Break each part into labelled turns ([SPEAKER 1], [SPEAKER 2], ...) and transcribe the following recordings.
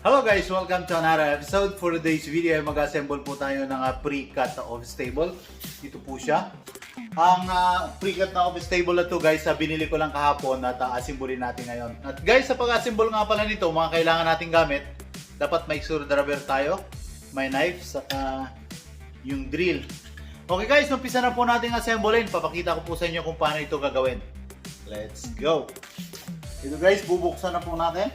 [SPEAKER 1] Hello guys! Welcome to another episode. For today's video ay mag-assemble po tayo ng pre-cut na office table. Ito po siya. Ang pre-cut na office table na to guys, binili ko lang kahapon at assemble natin ngayon. At guys, sa pag-assemble nga pala nito, mga kailangan nating gamit, dapat may screwdriver tayo, may knife, saka yung drill. Okay guys, umpisa na po natin assemblein. Papakita ko po sa inyo kung paano ito gagawin. Let's go! Ito guys, bubuksan na po natin.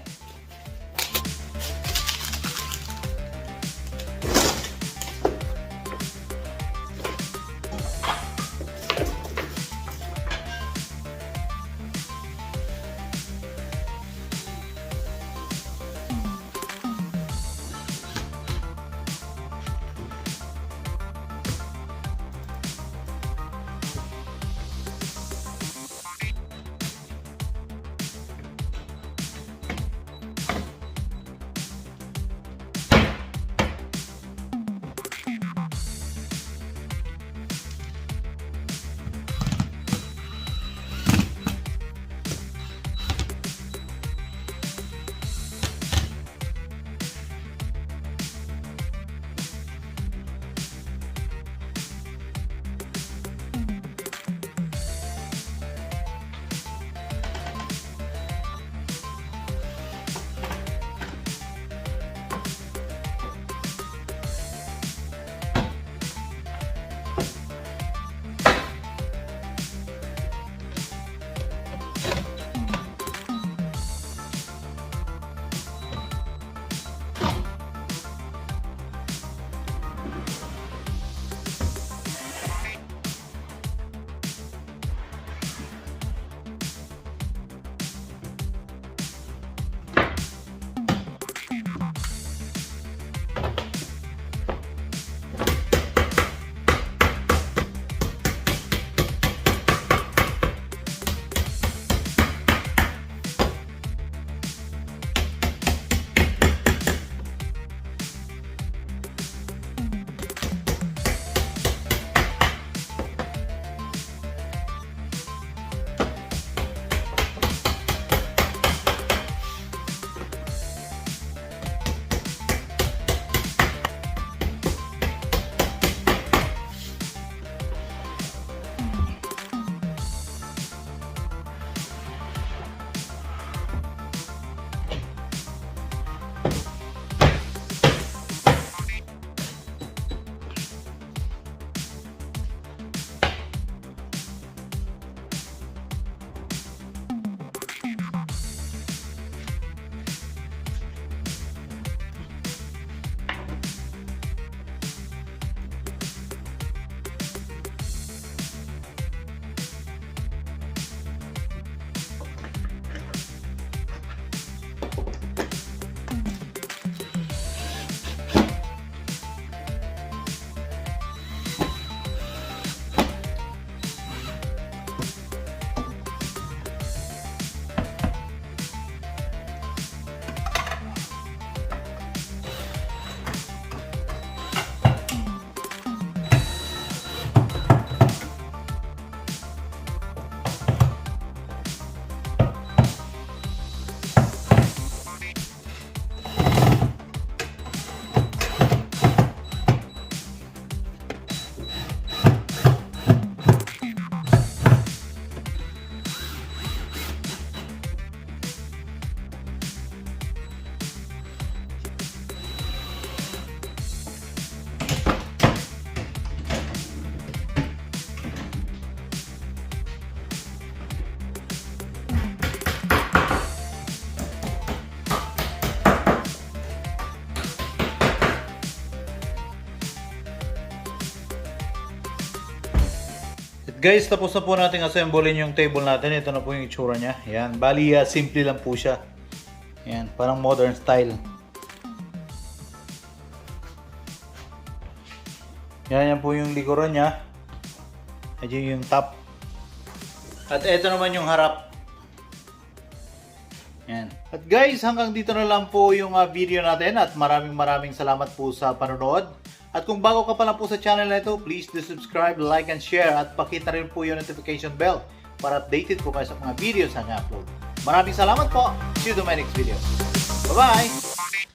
[SPEAKER 1] Guys, tapos na po natin assemblein yung table natin. Ito na po yung itsura niya. Yan. Bali, simple lang po siya. Yan. Parang modern style. Yan po yung likuran niya. Ayan yung top. At ito naman yung harap. Yan. At guys, hanggang dito na lang po yung video natin. At maraming salamat po sa panonood. At kung bago ka pa lang po sa channel na ito, please do subscribe, like, and share. At pakita rin po yung notification bell para updated po kayo sa mga videos na i-upload. Maraming salamat po. See you to my next video. Bye-bye!